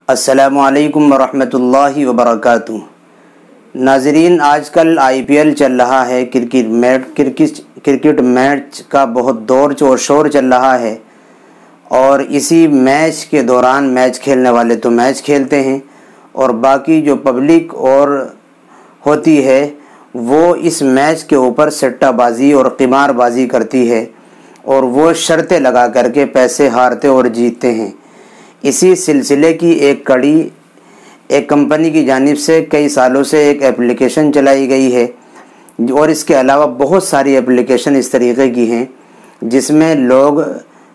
अस्सलामुअलैकुम वरहमतुल्लाहि वबरकातुहू। नाज़रीन, आजकल IPL चल रहा है। क्रिकेट मैच का बहुत दौर और शोर चल रहा है और इसी मैच के दौरान मैच खेलने वाले तो मैच खेलते हैं और बाकी जो पब्लिक और होती है वो इस मैच के ऊपर सट्टाबाजी और क़िमारबाजी करती है और वो शर्तें लगा करके पैसे हारते और जीतते हैं। इसी सिलसिले की एक कड़ी एक कंपनी की जानिब से कई सालों से एक एप्लीकेशन चलाई गई है और इसके अलावा बहुत सारी एप्लीकेशन इस तरीक़े की हैं जिसमें लोग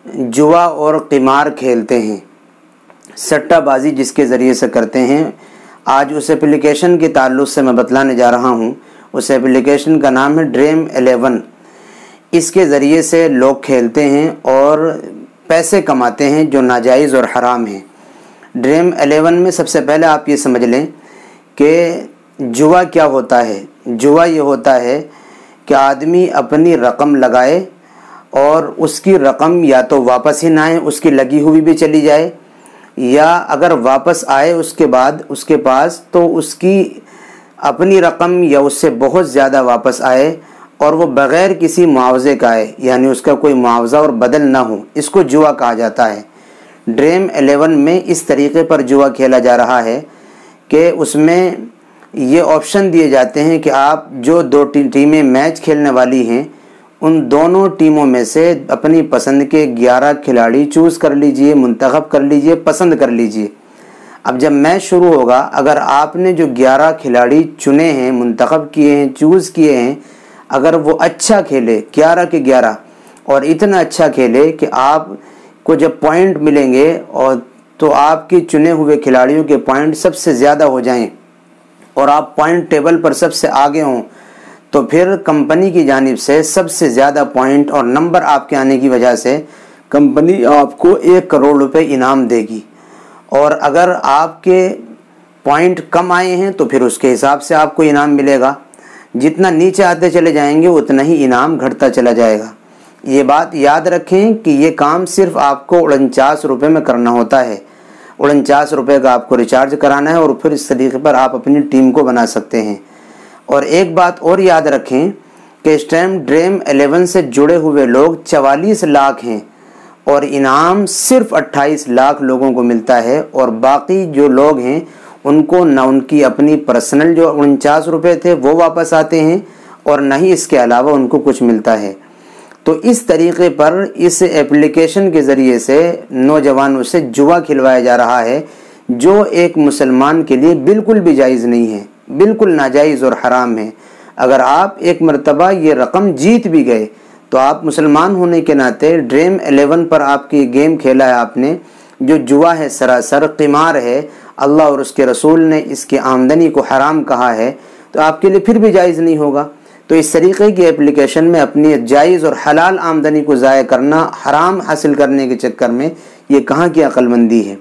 जुआ और क़िमार खेलते हैं, सट्टाबाजी जिसके ज़रिए से करते हैं। आज उस एप्लीकेशन के ताल्लुक़ से मैं बतलाने जा रहा हूँ। उस एप्लीकेशन का नाम है ड्रीम11। इसके ज़रिए से लोग खेलते हैं और पैसे कमाते हैं जो नाजायज़ और हराम है। ड्रीम11 में सबसे पहले आप ये समझ लें कि जुआ क्या होता है। जुआ ये होता है कि आदमी अपनी रकम लगाए और उसकी रकम या तो वापस ही ना आए, उसकी लगी हुई भी चली जाए, या अगर वापस आए उसके बाद उसके पास तो उसकी अपनी रकम या उससे बहुत ज़्यादा वापस आए और वो बग़ैर किसी मुआवजे का आए, यानी उसका कोई मुआवजा और बदल ना हो। इसको जुआ कहा जाता है। ड्रीम11 में इस तरीक़े पर जुआ खेला जा रहा है कि उसमें ये ऑप्शन दिए जाते हैं कि आप जो दो टीमें मैच खेलने वाली हैं उन दोनों टीमों में से अपनी पसंद के 11 खिलाड़ी चूज़ कर लीजिए, मुंतखब कर लीजिए, पसंद कर लीजिए। अब जब मैच शुरू होगा, अगर आपने जो 11 खिलाड़ी चुने हैं, मुंतखब किए हैं, चूज़ किए हैं, अगर वो अच्छा खेले 11 के 11 और इतना अच्छा खेले कि आपको जब पॉइंट मिलेंगे और तो आपके चुने हुए खिलाड़ियों के पॉइंट सबसे ज़्यादा हो जाएं और आप पॉइंट टेबल पर सबसे आगे हों, तो फिर कंपनी की जानिब से सबसे ज़्यादा पॉइंट और नंबर आपके आने की वजह से कंपनी आपको 1 करोड़ रुपए इनाम देगी। और अगर आपके पॉइंट कम आए हैं तो फिर उसके हिसाब से आपको इनाम मिलेगा। जितना नीचे आते चले जाएंगे उतना ही इनाम घटता चला जाएगा। ये बात याद रखें कि ये काम सिर्फ आपको 49 रुपये में करना होता है। 49 रुपये का आपको रिचार्ज कराना है और फिर इस तरीके पर आप अपनी टीम को बना सकते हैं। और एक बात और याद रखें कि इस टाइम ड्रीम11 से जुड़े हुए लोग 44 लाख हैं और इनाम सिर्फ 28 लाख लोगों को मिलता है और बाकी जो लोग हैं उनको ना उनकी अपनी पर्सनल जो 49 रुपये थे वो वापस आते हैं और ना ही इसके अलावा उनको कुछ मिलता है। तो इस तरीक़े पर इस एप्लीकेशन के ज़रिए से नौजवानों से जुआ खिलवाया जा रहा है जो एक मुसलमान के लिए बिल्कुल भी जायज़ नहीं है, बिल्कुल नाजायज़ और हराम है। अगर आप एक मरतबा ये रकम जीत भी गए तो आप मुसलमान होने के नाते ड्रीम11 पर आपकी गेम खेला है आपने, जो जुआ है, सरासर क़िमार है, अल्लाह और उसके रसूल ने इसकी आमदनी को हराम कहा है, तो आपके लिए फिर भी जायज़ नहीं होगा। तो इस तरीक़े की एप्लीकेशन में अपनी जायज़ और हलाल आमदनी को ज़ाया करना, हराम हासिल करने के चक्कर में, ये कहाँ की अक्लमंदी है।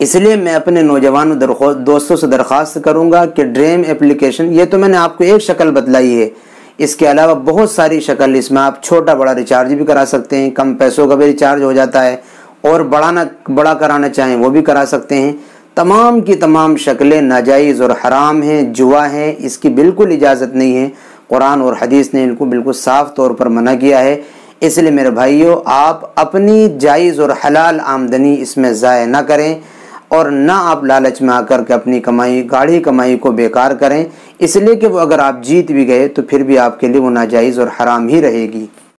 इसलिए मैं अपने नौजवान दोस्तों से दरख्वास्त करूँगा कि ड्रीम एप्लीकेशन, ये तो मैंने आपको एक शक्ल बतलाई है, इसके अलावा बहुत सारी शक्ल, इसमें आप छोटा बड़ा रिचार्ज भी करा सकते हैं, कम पैसों का भी रिचार्ज हो जाता है और बड़ा कराना चाहें वो भी करा सकते हैं। तमाम की तमाम शक्लें नाजायज़ और हराम हैं, जुआ है, इसकी बिल्कुल इजाज़त नहीं है। कुरान और हदीस ने इनको बिल्कुल साफ़ तौर पर मना किया है। इसलिए मेरे भाइयों, आप अपनी जायज़ और हलाल आमदनी इसमें ज़ाया ना करें और ना आप लालच में आकर के अपनी कमाई, गाढ़ी कमाई को बेकार करें, इसलिए कि वो अगर आप जीत भी गए तो फिर भी आपके लिए वो नाजायज़ और हराम ही रहेगी।